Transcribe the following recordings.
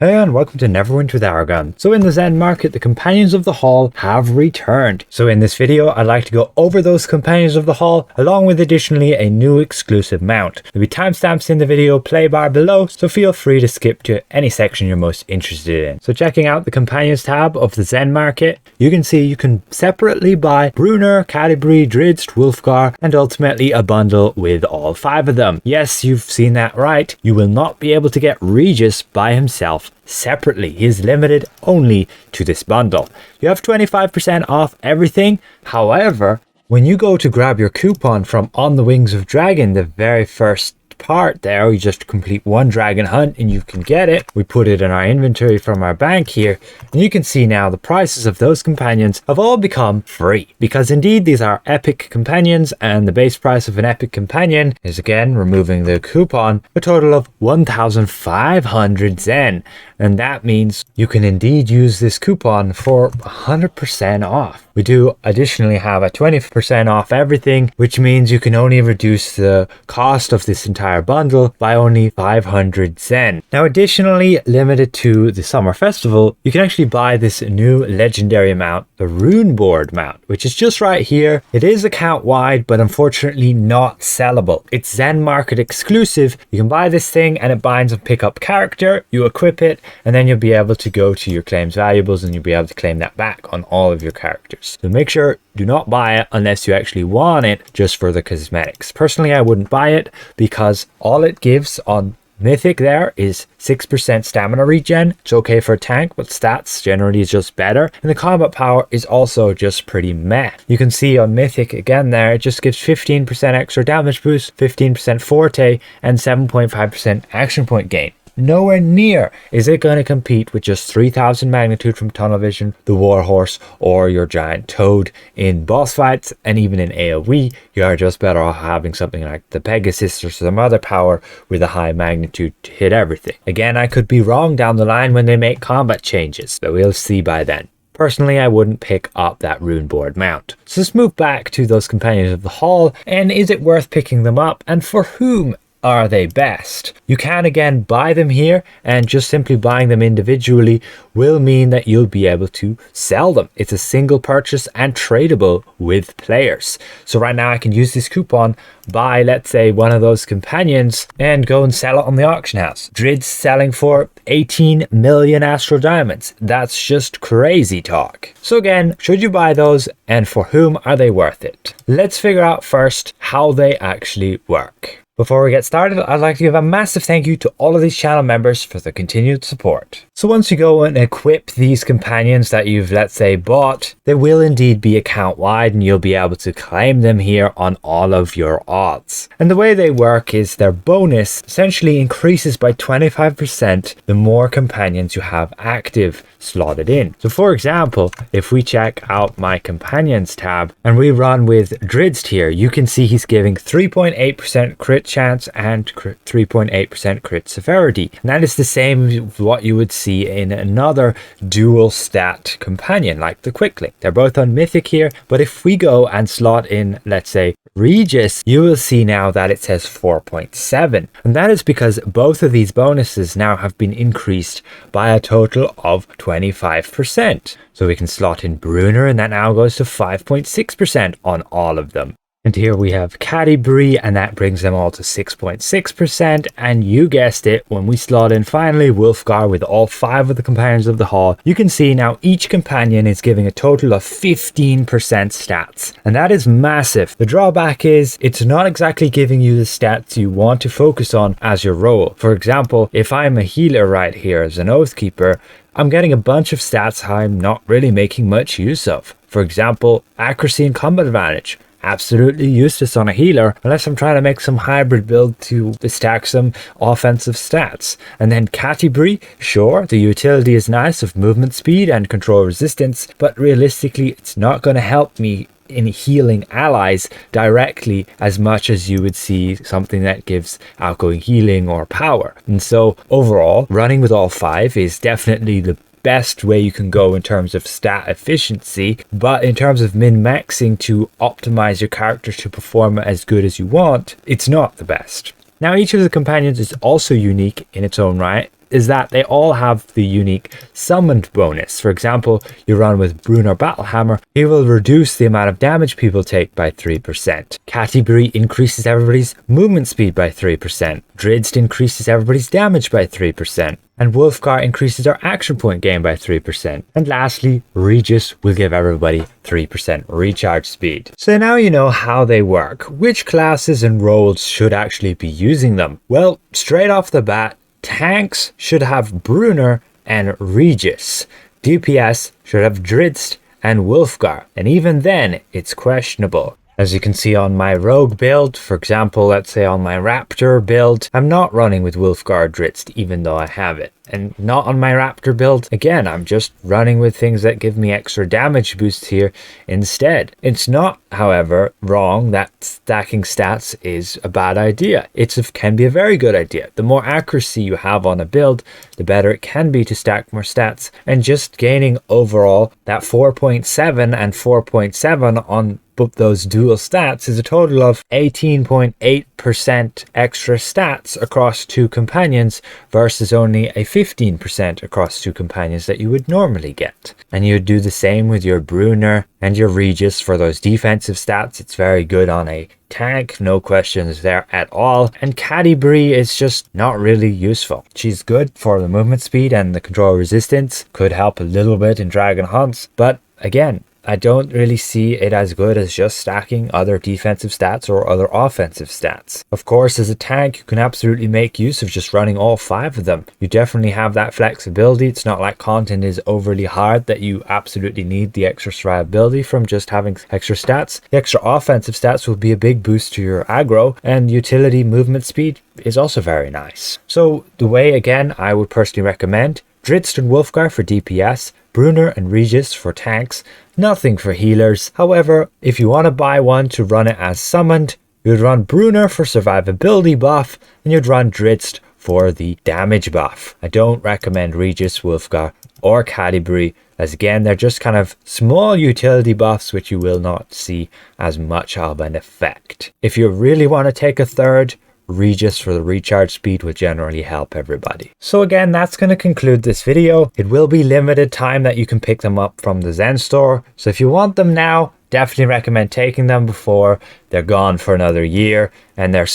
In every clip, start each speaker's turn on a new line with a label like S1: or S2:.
S1: Hey and welcome to Neverwinter with Aragon. So in the Zen market, the Companions of the Hall have returned. So in this video, I'd like to go over those Companions of the Hall, along with additionally a new exclusive mount. There'll be timestamps in the video play bar below, so feel free to skip to any section you're most interested in. So checking out the Companions tab of the Zen market, you can see you can separately buy Bruenor, Cattie-brie, Drizzt, Wulfgar, and ultimately a bundle with all 5 of them. Yes, you've seen that right. You will not be able to get Regis by himself separately. He is limited only to this bundle. You have 25% off everything. However, when you go to grab your coupon from On the Wings of Dragon, the very first part there, you just complete one dragon hunt and you can get it. We put it in our inventory from our bank here, and you can see now the prices of those companions have all become free, because indeed these are epic companions, and the base price of an epic companion is, again removing the coupon, a total of 1,500 Zen, and that means you can indeed use this coupon for 100% off. We do additionally have a 20% off everything, which means you can only reduce the cost of this entire bundle by only 500 Zen. Now additionally, limited to the summer festival, you can actually buy this new legendary mount, the Rune board mount, which is just right here. It is account wide, but unfortunately not sellable. It's Zen market exclusive. You can buy this thing and it binds a pickup character, you equip it, and then you'll be able to go to your claims valuables and you'll be able to claim that back on all of your characters. So make sure, do not buy it unless you actually want it just for the cosmetics. Personally, I wouldn't buy it because all it gives on Mythic there is 6% stamina regen. It's okay for a tank, but stats generally is just better. And the combat power is also just pretty meh. You can see on Mythic again there, it just gives 15% extra damage boost, 15% forte, and 7.5% action point gain. Nowhere near is it going to compete with just 3000 magnitude from tunnel vision, the warhorse, or your giant toad in boss fights, and even in AoE. You are just better off having something like the Pegasus or some other power with a high magnitude to hit everything. Again, I could be wrong down the line when they make combat changes, but we'll see by then. Personally, I wouldn't pick up that rune board mount. So let's move back to those Companions of the Hall, and is it worth picking them up, and for whom are they best? You can again buy them here, and just simply buying them individually will mean that you'll be able to sell them. It's a single purchase and tradable with players. So right now I can use this coupon, buy let's say one of those companions and go and sell it on the auction house. Drizzt selling for 18 million astral diamonds. That's just crazy talk. So again, should you buy those, and for whom are they worth it? Let's figure out first how they actually work. Before we get started, I'd like to give a massive thank you to all of these channel members for the continued support. So once you go and equip these companions that you've, let's say, bought, they will indeed be account wide and you'll be able to claim them here on all of your odds. And the way they work is their bonus essentially increases by 25% the more companions you have active slotted in. So for example, if we check out my companions tab and we run with Drizzt here, you can see he's giving 3.8% crit chance and 3.8% crit severity, and that is the same as what you would see in another dual stat companion like the Quickling. They're both on Mythic here, but if we go and slot in, let's say, Regis, you will see now that it says 4.7, and that is because both of these bonuses now have been increased by a total of 25%. So we can slot in Bruenor, and that now goes to 5.6% on all of them. And here we have Cattie-brie, and that brings them all to 6.6%. And you guessed it, when we slot in finally Wulfgar with all 5 of the Companions of the Hall, you can see now each companion is giving a total of 15% stats. And that is massive. The drawback is it's not exactly giving you the stats you want to focus on as your role. For example, if I'm a healer right here as an Oathkeeper, I'm getting a bunch of stats I'm not really making much use of. For example, accuracy and combat advantage. Absolutely useless on a healer unless I'm trying to make some hybrid build to stack some offensive stats. And then Cattie-brie, sure, the utility is nice of movement speed and control resistance, but realistically it's not going to help me in healing allies directly as much as you would see something that gives outgoing healing or power. And so overall, running with all 5 is definitely the best way you can go in terms of stat efficiency, but in terms of min-maxing to optimize your character to perform as good as you want, it's not the best. Now each of the companions is also unique in its own right. is that they all have the unique summoned bonus. For example, you run with Bruenor Battlehammer, he will reduce the amount of damage people take by 3%. Cattie-brie increases everybody's movement speed by 3%. Drizzt increases everybody's damage by 3%. And Wulfgar increases our action point gain by 3%. And lastly, Regis will give everybody 3% recharge speed. So now you know how they work. Which classes and roles should actually be using them? Well, straight off the bat, tanks should have Bruenor and Regis. DPS should have Drizzt and Wulfgar. And even then, it's questionable. As you can see on my rogue build, for example, let's say on my raptor build, I'm not running with Wulfgar Drizzt even though I have it. And not on my raptor build, again, I'm just running with things that give me extra damage boosts here instead. It's not, however, wrong that stacking stats is a bad idea. It can be a very good idea. The more accuracy you have on a build, the better it can be to stack more stats. And just gaining overall that 4.7 and 4.7 on those dual stats is a total of 18.8% extra stats across two companions versus only a 15% across two companions that you would normally get. And you'd do the same with your Bruenor and your Regis for those defensive stats. It's very good on a tank, no questions there at all. And Cattie-brie is just not really useful. She's good for the movement speed and the control resistance, could help a little bit in Dragon Hunts, but again, I don't really see it as good as just stacking other defensive stats or other offensive stats. Of course, as a tank, you can absolutely make use of just running all 5 of them. You definitely have that flexibility. It's not like content is overly hard that you absolutely need the extra survivability from just having extra stats. The extra offensive stats will be a big boost to your aggro, and utility movement speed is also very nice. So the way, again, I would personally recommend Drizzt and Wulfgar for DPS, Bruenor and Regis for tanks, nothing for healers. However, if you want to buy one to run it as summoned, you'd run Bruenor for survivability buff, and you'd run Drizzt for the damage buff. I don't recommend Regis, Wulfgar, or Cattie-brie, as again, they're just kind of small utility buffs which you will not see as much of an effect. If you really want to take a third, Regis for the recharge speed will generally help everybody. So again, that's going to conclude this video. It will be limited time that you can pick them up from the Zen store. So if you want them now, definitely recommend taking them before they're gone for another year and their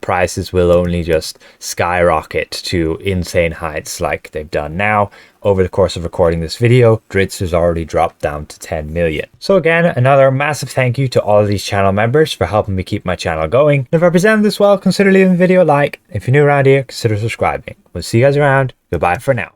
S1: prices will only just skyrocket to insane heights like they've done now. Over the course of recording this video, Drizzt has already dropped down to 10 million. So again, another massive thank you to all of these channel members for helping me keep my channel going. And if I presented this well, consider leaving the video a like. If you're new around here, consider subscribing. We'll see you guys around. Goodbye for now.